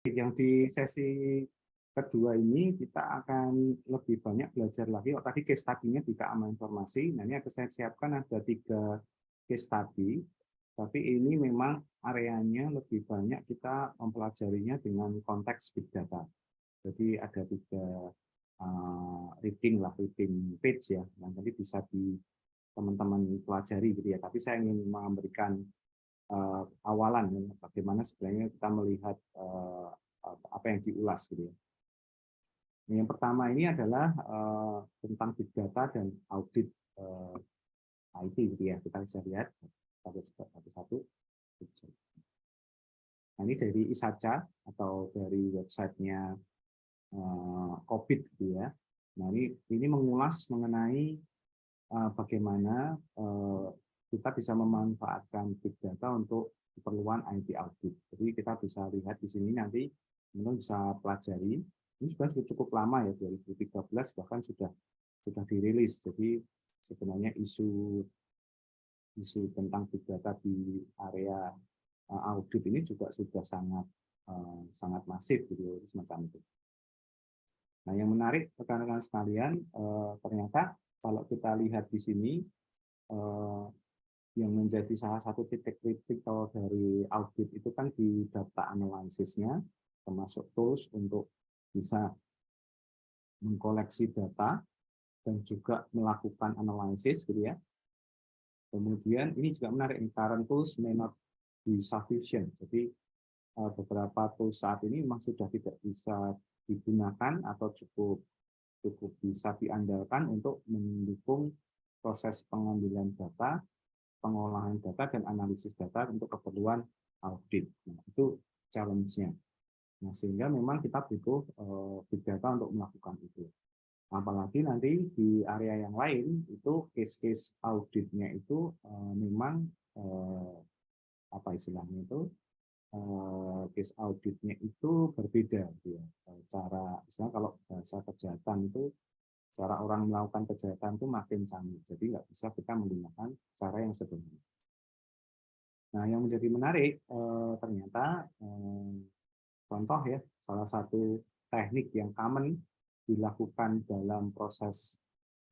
Yang di sesi kedua ini kita akan lebih banyak belajar lagi. Oh, tadi case study-nya di keamanan informasi. Nah, ini akan saya siapkan ada 3 case study, tapi ini memang areanya lebih banyak kita mempelajarinya dengan konteks big data. Jadi ada 3 reading page ya, yang tadi bisa di teman-teman pelajari gitu ya. Tapi saya ingin memberikan awalan ya, bagaimana sebenarnya kita melihat apa yang diulas gitu ya. Yang pertama ini adalah tentang big data dan audit IT gitu ya. Kita bisa lihat satu-satu. Nah, ini dari ISACA atau dari websitenya COVID gitu ya. Nah, ini mengulas mengenai bagaimana kita bisa memanfaatkan big data untuk keperluan IT audit. Jadi kita bisa lihat di sini nanti teman-teman bisa pelajari. Ini sudah cukup lama ya, 2013 bahkan sudah dirilis. Jadi sebenarnya isu tentang big data di area audit ini juga sudah sangat masif gitu semacam itu. Nah, yang menarik rekan-rekan sekalian, ternyata kalau kita lihat di sini yang menjadi salah satu titik kritikal dari audit itu kan di data analisisnya, termasuk tools untuk bisa mengkoleksi data dan juga melakukan analisis gitu ya. Kemudian ini juga menarik, current tools may not be sufficient. Jadi beberapa tools saat ini memang sudah tidak bisa digunakan atau cukup bisa diandalkan untuk mendukung proses pengambilan data, pengolahan data, dan analisis data untuk keperluan audit. Nah, itu challenge-nya. Nah, sehingga memang kita butuh big data untuk melakukan itu. Apalagi nanti di area yang lain itu case-case auditnya itu memang apa istilahnya itu case auditnya itu berbeda gitu ya. Cara misalnya kalau bahasa kejahatan itu cara orang melakukan kejahatan itu makin canggih, jadi nggak bisa kita menggunakan cara yang sebenarnya. Nah, yang menjadi menarik ternyata contoh ya, salah satu teknik yang common dilakukan dalam proses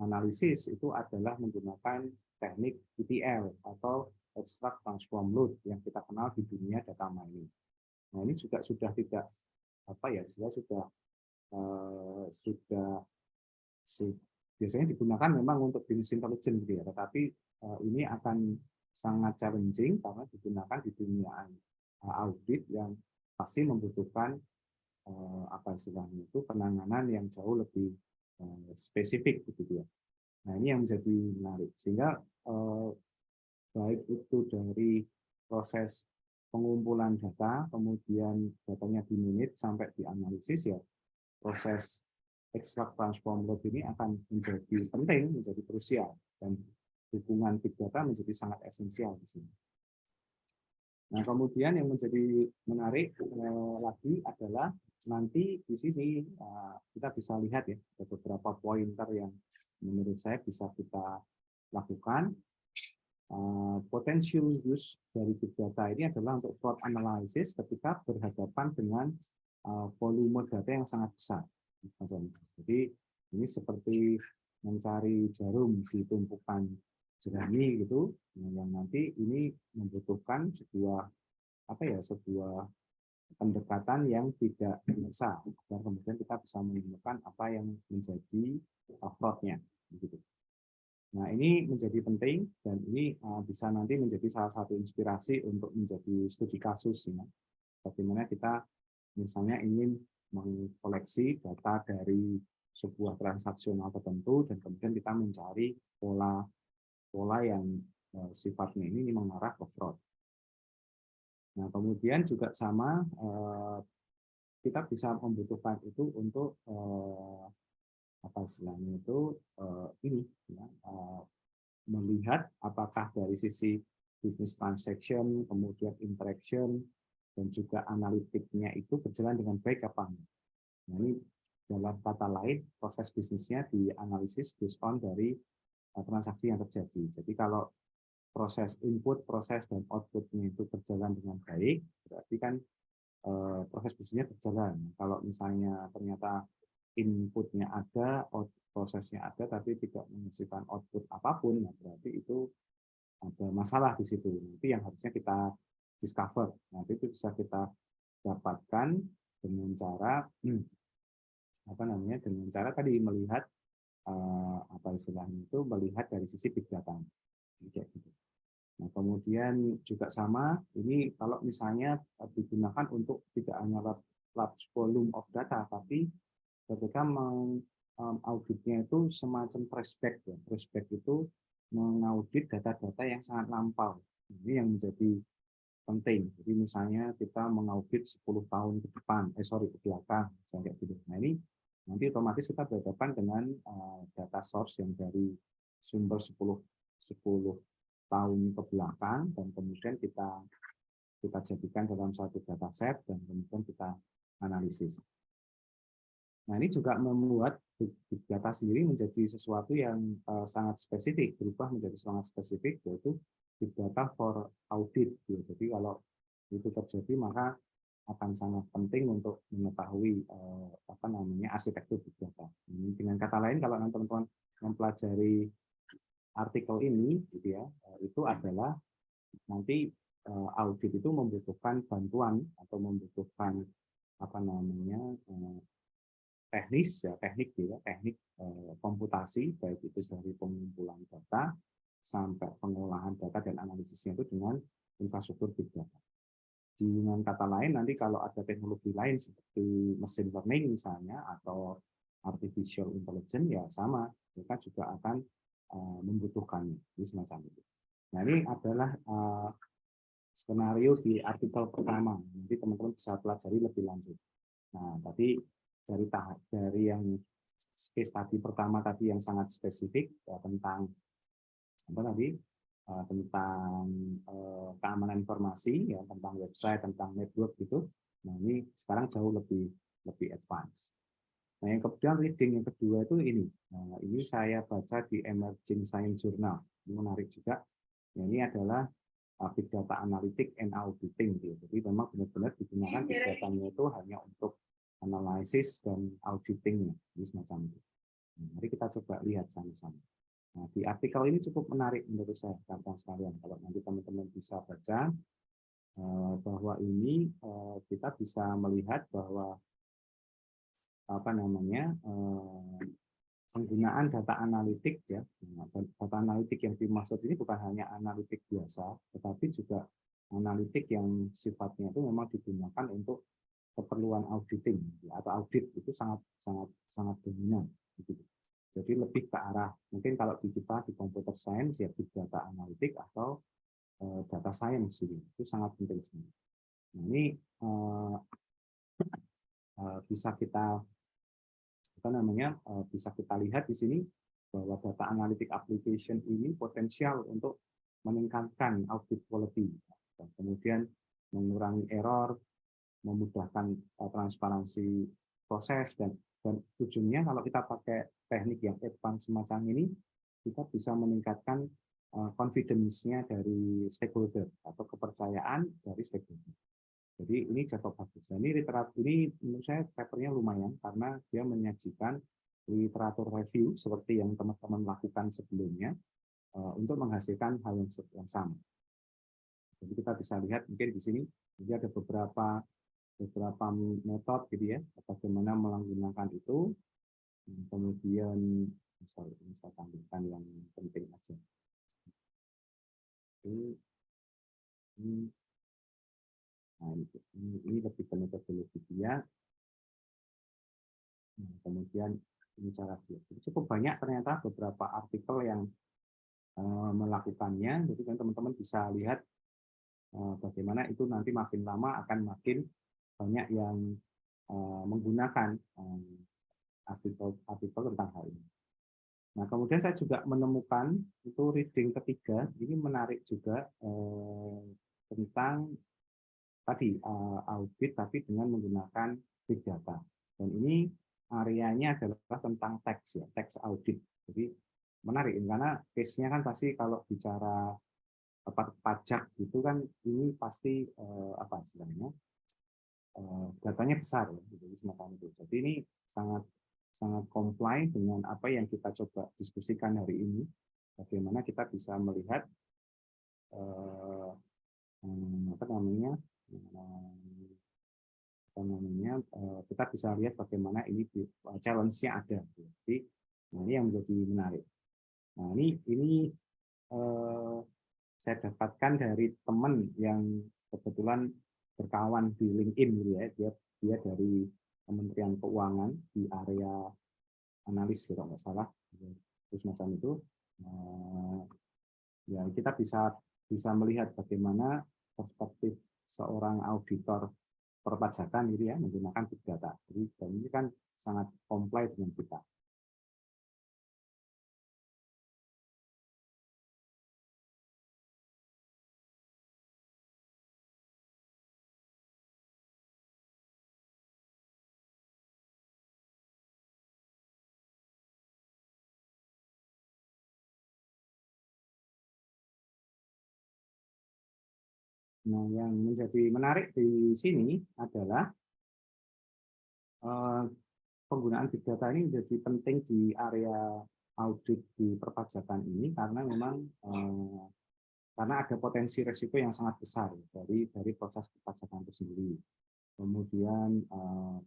analisis itu adalah menggunakan teknik ETL atau Extract Transform Load yang kita kenal di dunia data mining. Nah, ini juga sudah tidak apa ya, sudah biasanya digunakan memang untuk business intelligence gitu ya, tetapi ini akan sangat challenging karena digunakan di dunia audit yang pasti membutuhkan apa istilahnya itu penanganan yang jauh lebih spesifik gitu ya. Nah, ini yang menjadi menarik sehingga baik itu dari proses pengumpulan data, kemudian datanya di minute sampai dianalisis ya, proses extract transform load ini akan menjadi penting, menjadi krusial, dan dukungan big data menjadi sangat esensial di sini. Nah, kemudian yang menjadi menarik lagi adalah nanti di sini kita bisa lihat ya, ada beberapa pointer yang menurut saya bisa kita lakukan. Potential use dari big data ini adalah untuk fraud analysis ketika berhadapan dengan volume data yang sangat besar. Jadi ini seperti mencari jarum di tumpukan jerami gitu, yang nanti ini membutuhkan sebuah pendekatan yang tidak biasa, dan kemudian kita bisa menemukan apa yang menjadi fraud-nya. Gitu. Nah, ini menjadi penting dan ini bisa nanti menjadi salah satu inspirasi untuk menjadi studi kasus ya. Bagaimana kita misalnya ingin mengkoleksi data dari sebuah transaksional tertentu dan kemudian kita mencari pola yang sifatnya ini mengarah ke fraud. Nah, kemudian juga sama kita bisa membutuhkan itu untuk apa istilahnya itu ini ya, melihat apakah dari sisi business transaction, kemudian interaction, dan juga analitiknya itu berjalan dengan baik apa enggak. Nah, ini dalam kata lain, proses bisnisnya dianalisis based on dari transaksi yang terjadi. Jadi kalau proses input, proses, dan outputnya itu berjalan dengan baik, berarti kan proses bisnisnya berjalan. Kalau misalnya ternyata inputnya ada, prosesnya ada, tapi tidak menghasilkan output apapun, nah berarti itu ada masalah di situ. Nanti yang harusnya kita discover. Nanti itu bisa kita dapatkan dengan cara dengan cara tadi melihat apa istilahnya itu melihat dari sisi big data. Kayak gitu. Nah, kemudian juga sama, ini kalau misalnya digunakan untuk tidak hanya large volume of data, tapi ketika auditnya itu semacam traced-back. Ya. Traced-back itu mengaudit data-data yang sangat lampau. Ini yang menjadi penting. Jadi misalnya kita mengaudit 10 tahun ke depan, ke belakang, misalnya gitu. Nah ini nanti otomatis kita berhadapan dengan data source yang dari sumber 10 tahun ke belakang, dan kemudian kita jadikan dalam suatu dataset dan kemudian kita analisis. Nah, ini juga membuat big data sendiri menjadi sesuatu yang sangat spesifik, berubah menjadi sangat spesifik, yaitu big data for audit. Jadi kalau itu terjadi, maka akan sangat penting untuk mengetahui arsitektur big data. Dengan kata lain, kalau teman-teman mempelajari artikel ini, gitu ya, itu adalah nanti audit itu membutuhkan bantuan atau membutuhkan teknik komputasi, baik itu dari pengumpulan data sampai pengolahan data dan analisisnya itu dengan infrastruktur big data. Dengan kata lain, nanti kalau ada teknologi lain seperti machine learning misalnya atau artificial intelligence, ya sama, mereka juga akan membutuhkannya, ini semacam itu. Nah, ini adalah skenario di artikel pertama. Nanti teman-teman bisa pelajari lebih lanjut. Nah, tadi dari yang case study pertama tadi yang sangat spesifik ya, tentang keamanan informasi, ya, tentang website, tentang network gitu. Nah, ini sekarang jauh lebih advance. Nah, yang kemudian reading yang kedua itu ini. Nah, ini saya baca di Emerging Science Journal. Ini menarik juga. Nah, ini adalah big data analytic and auditing. Gitu. Jadi memang benar-benar digunakan big data-nya itu hanya untuk analisis dan auditing, ini semacam itu. Nah, mari kita coba lihat sama-sama. Nah, di artikel ini cukup menarik menurut saya, teman-teman sekalian. Kalau nanti teman-teman bisa baca, bahwa ini kita bisa melihat bahwa penggunaan data analitik, ya, data analitik yang dimaksud ini bukan hanya analitik biasa, tetapi juga analitik yang sifatnya itu memang digunakan untuk keperluan auditing atau audit, itu sangat dominan. Jadi lebih ke arah, mungkin kalau di kita di computer science ya big data analitik atau data science itu sangat penting sekali. Nah, ini bisa kita bisa kita lihat di sini bahwa data analytic application ini potensial untuk meningkatkan audit quality, dan kemudian mengurangi error, memudahkan transparansi proses, dan ujungnya kalau kita pakai teknik yang advance semacam ini, kita bisa meningkatkan confidence-nya dari stakeholder atau kepercayaan dari stakeholder. Jadi ini contoh bagus. Ini literatur ini menurut saya papernya lumayan karena dia menyajikan literatur review seperti yang teman-teman lakukan sebelumnya untuk menghasilkan hal yang sama. Jadi kita bisa lihat mungkin di sini jadi ada beberapa metode gitu ya, bagaimana menggunakan itu. Kemudian saya tampilkan yang penting aja. Nah, ini lebih ke metodologi dia. Nah, kemudian ini cara dia. Cukup banyak ternyata beberapa artikel yang melakukannya. Jadi kan teman-teman bisa lihat bagaimana itu nanti makin lama akan makin banyak yang menggunakan artikel tentang hal ini. Nah, kemudian saya juga menemukan itu reading ketiga, ini menarik juga tentang tadi audit tapi dengan menggunakan big data. Dan ini areanya adalah tentang tax ya, tax audit. Jadi menarik karena case-nya kan pasti kalau bicara pajak itu kan ini pasti apa istilahnya datanya besar, ya, jadi semacam itu. Jadi ini sangat comply dengan apa yang kita coba diskusikan hari ini. Bagaimana kita bisa melihat apa namanya kita bisa lihat bagaimana ini challenge-nya ada. Jadi ini yang menjadi menarik. Nah ini saya dapatkan dari teman yang kebetulan berkawan di LinkedIn, gitu ya. Dia dari Kementerian Keuangan di area analis, kalau nggak salah, terus macam itu. Ya kita bisa melihat bagaimana perspektif seorang auditor perpajakan, gitu ya, menggunakan big data. Jadi dan ini kan sangat comply dengan kita. Nah, yang menjadi menarik di sini adalah penggunaan big data ini menjadi penting di area audit di perpajakan ini karena memang karena ada potensi risiko yang sangat besar dari proses perpajakan itu sendiri. Kemudian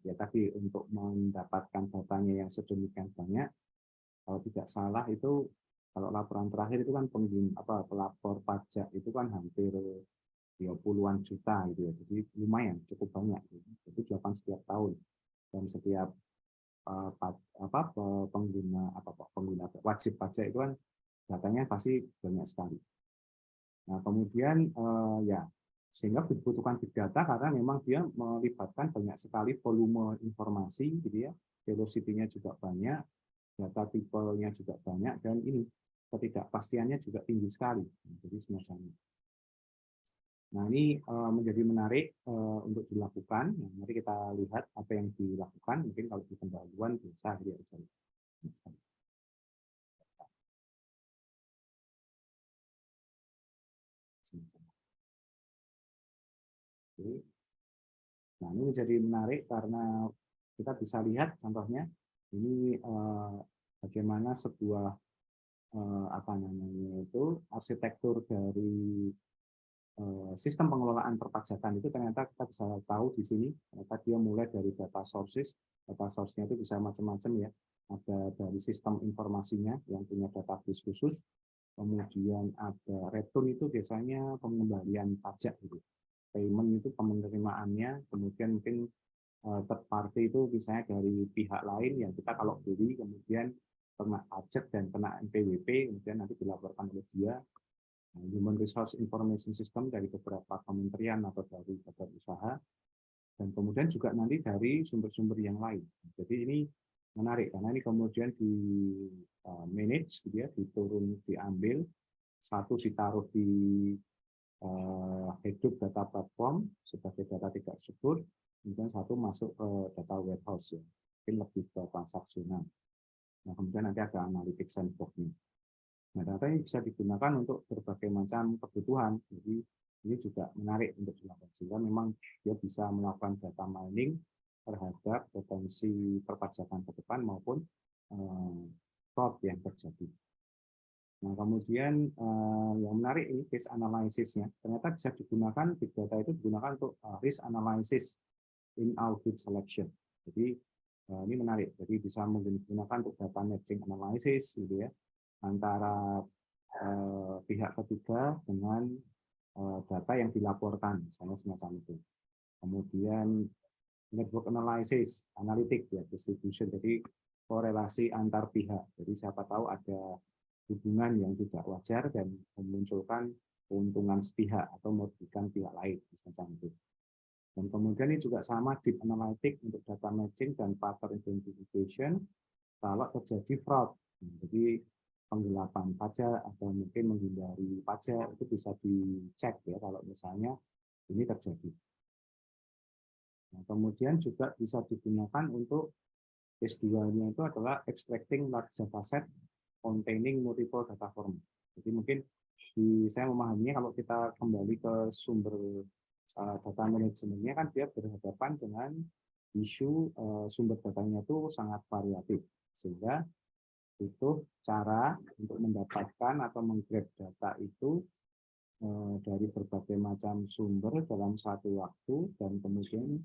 ya tadi untuk mendapatkan datanya yang sedemikian banyak, kalau tidak salah itu kalau laporan terakhir itu kan pelapor pajak itu kan hampir 30-an juta gitu ya. Jadi lumayan cukup banyak. Jadi dilakukan setiap tahun dan setiap pengguna wajib pajak itu kan datanya pasti banyak sekali. Nah, kemudian ya sehingga dibutuhkan big data karena memang dia melibatkan banyak sekali volume informasi, gitu ya. Velocity-nya juga banyak, data tipenya juga banyak, dan ini ketidakpastiannya juga tinggi sekali. Jadi semacam ini. Nah, ini menjadi menarik untuk dilakukan. Nah, mari kita lihat apa yang dilakukan. Mungkin kalau di pendahuluan bisa dia Nah, ini menjadi menarik karena kita bisa lihat contohnya ini bagaimana sebuah apa namanya itu arsitektur dari sistem pengelolaan perpajakan itu ternyata kita bisa tahu di sini ternyata dia mulai dari data sources. Data source-nya itu bisa macam-macam ya. Ada dari sistem informasinya yang punya database khusus, kemudian ada return itu biasanya pengembalian pajak gitu. Payment itu penerimaannya, kemudian mungkin third party itu misalnya dari pihak lain yang kita kalau beli kemudian kena pajak dan kena NPWP kemudian nanti dilaporkan oleh dia. Human Resource Information System dari beberapa kementerian atau dari badan usaha, dan kemudian juga nanti dari sumber-sumber yang lain. Jadi ini menarik karena ini kemudian di manage, gitu ya, diambil, satu ditaruh di Hadoop data platform sebagai data tidak struktur, kemudian satu masuk ke data warehouse, ya, mungkin lebih ke transaksional. Nah, kemudian nanti ada analytics sandbox-nya. Nah, data ini bisa digunakan untuk berbagai macam kebutuhan. Jadi ini juga menarik untuk dilakukan sehingga memang dia bisa melakukan data mining terhadap potensi perpajakan ke depan maupun fraud yang terjadi. Nah, kemudian yang menarik ini case analysis-nya. Ternyata bisa digunakan, big data itu digunakan untuk risk analysis in audit selection. Jadi ini menarik. Jadi bisa menggunakan untuk data matching analysis, gitu ya, antara pihak ketiga dengan data yang dilaporkan, misalnya semacam itu. Kemudian network analysis, analitik, ya, distribution, jadi korelasi antar pihak. Jadi siapa tahu ada hubungan yang tidak wajar dan memunculkan keuntungan sepihak atau merugikan pihak lain, semacam itu. Dan kemudian ini juga sama deep analytic untuk data matching dan pattern identification kalau terjadi fraud. Jadi penggelapan pajak atau mungkin menghindari pajak itu bisa dicek ya kalau misalnya ini terjadi. Nah, kemudian juga bisa digunakan untuk case 2-nya itu adalah extracting large dataset containing multiple data format. Jadi mungkin saya memahaminya kalau kita kembali ke sumber data manajemennya kan dia berhadapan dengan isu sumber datanya itu sangat variatif, sehingga itu cara untuk mendapatkan atau menggrab data itu dari berbagai macam sumber dalam satu waktu, dan kemudian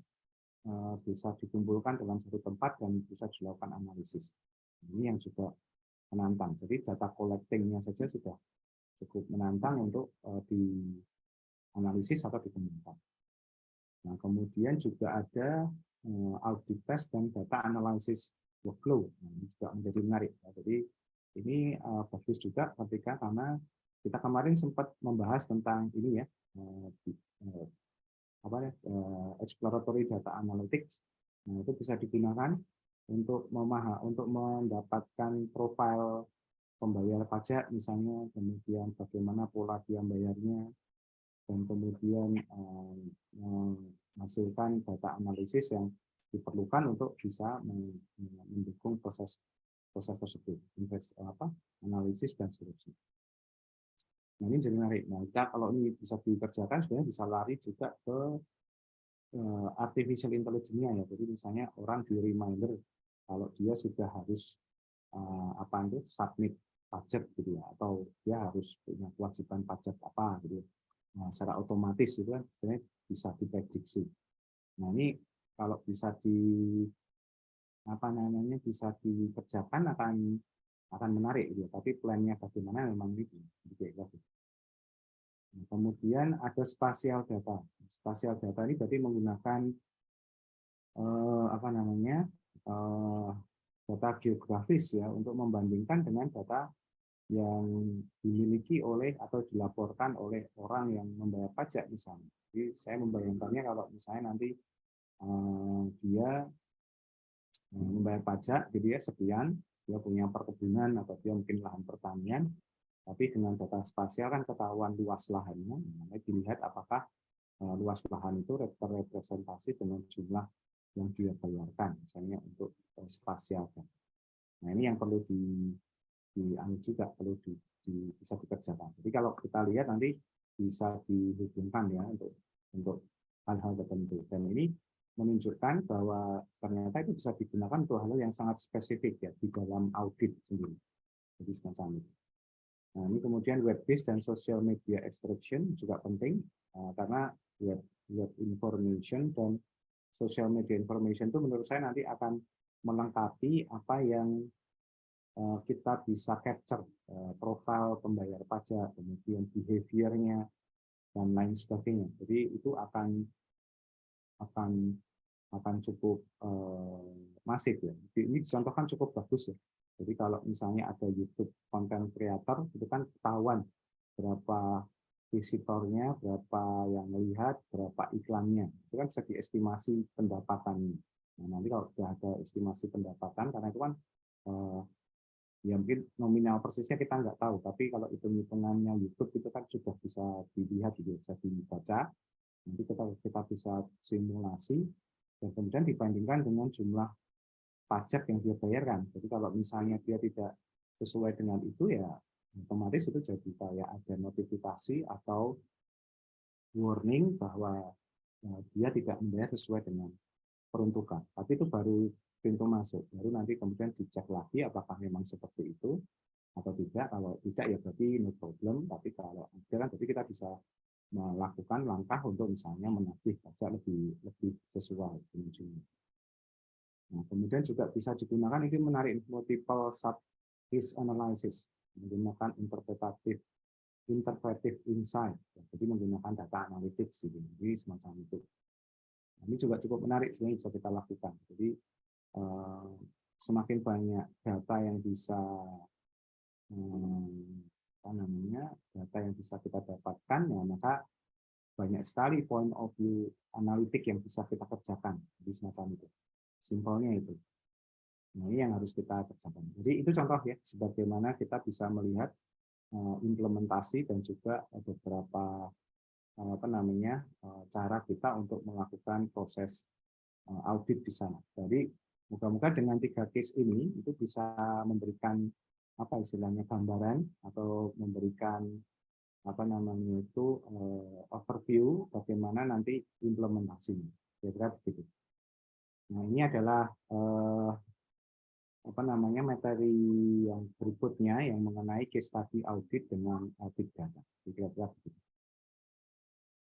bisa dikumpulkan dalam satu tempat dan bisa dilakukan analisis. Ini yang juga menantang. Jadi data collecting-nya saja sudah cukup menantang untuk dianalisis atau dikembangkan. Nah, kemudian juga ada audit test dan data analysis workflow. Nah, ini juga menjadi menarik. Jadi ini bagus juga ketika karena kita kemarin sempat membahas tentang ini ya, exploratory data analytics. Nah, itu bisa digunakan untuk mendapatkan profil pembayar pajak misalnya, kemudian bagaimana pola dia bayarnya, dan kemudian menghasilkan data analisis yang diperlukan untuk bisa mendukung proses tersebut, analisis dan seterusnya. Nah, ini jadi menarik. Nah, kalau ini bisa dikerjakan, sebenarnya bisa lari juga ke artificial intelligence-nya ya. Jadi misalnya orang di reminder kalau dia sudah harus submit pajak gitu ya, atau dia harus punya kewajiban pajak apa gitu. Nah, secara otomatis itu kan sebenarnya bisa diprediksi. Nah, ini kalau bisa bisa dikerjakan akan menarik gitu. Tapi plan-nya bagaimana memang itu. Nah, kemudian ada spatial data. Spatial data ini berarti menggunakan data geografis ya untuk membandingkan dengan data yang dimiliki oleh atau dilaporkan oleh orang yang membayar pajak misalnya. Jadi saya membayangkannya kalau misalnya nanti dia membayar pajak, jadi ya sekian, dia punya perkebunan atau dia mungkin lahan pertanian, tapi dengan data spasial kan ketahuan luas lahannya, dilihat apakah luas lahan itu terrepresentasi dengan jumlah yang dia bayarkan, misalnya untuk spasial. Nah, ini yang perlu juga perlu bisa dikerjakan. Jadi kalau kita lihat nanti bisa dihubungkan ya untuk hal-hal tertentu. Dan ini menunjukkan bahwa ternyata itu bisa digunakan untuk hal yang sangat spesifik ya di dalam audit sendiri. Jadi semacam itu. Nah, ini kemudian web based dan social media extraction juga penting karena web information dan social media information itu menurut saya nanti akan melengkapi apa yang kita bisa capture profil pembayar pajak, kemudian behavior-nya dan lain sebagainya. Jadi itu akan cukup masif ya. Ini dicontohkan cukup bagus ya. Jadi kalau misalnya ada YouTube content creator itu kan ketahuan berapa visitornya, berapa yang melihat, berapa iklannya. Itu kan bisa diestimasi pendapatannya. Nah, nanti kalau sudah ada estimasi pendapatan, karena itu kan ya mungkin nominal persisnya kita nggak tahu, tapi kalau hitung-hitungannya YouTube itu kan sudah bisa dilihat, bisa dibaca. Nanti kita bisa simulasi dan kemudian dibandingkan dengan jumlah pajak yang dia bayarkan. Jadi kalau misalnya dia tidak sesuai dengan itu ya otomatis itu jadi kayak ada notifikasi atau warning bahwa dia tidak membayar sesuai dengan peruntukan. Tapi itu baru pintu masuk. Baru nanti kemudian dicek lagi apakah memang seperti itu atau tidak. Kalau tidak ya berarti no problem. Tapi kalau ada kan berarti kita bisa melakukan langkah untuk misalnya menagih pajak lebih sesuai dengan jumlah. Nah, kemudian juga bisa digunakan ini menarik multiple sub-case analysis, menggunakan interpretive insight, jadi menggunakan data analytics, jadi semacam itu. Nah, ini juga cukup menarik sebenarnya bisa kita lakukan. Jadi semakin banyak data yang bisa data yang bisa kita dapatkan, ya maka banyak sekali point of view analitik yang bisa kita kerjakan, jadi semacam itu. Simpelnya itu. Nah, ini yang harus kita kerjakan. Jadi itu contoh ya, sebagaimana kita bisa melihat implementasi dan juga beberapa cara kita untuk melakukan proses audit di sana. Jadi moga-moga dengan 3 case ini itu bisa memberikan istilahnya gambaran atau memberikan apa namanya itu overview bagaimana nanti implementasinya. Kira-kira begitu. Nah, ini adalah apa namanya materi yang berikutnya yang mengenai case study audit dengan big data. Kira-kira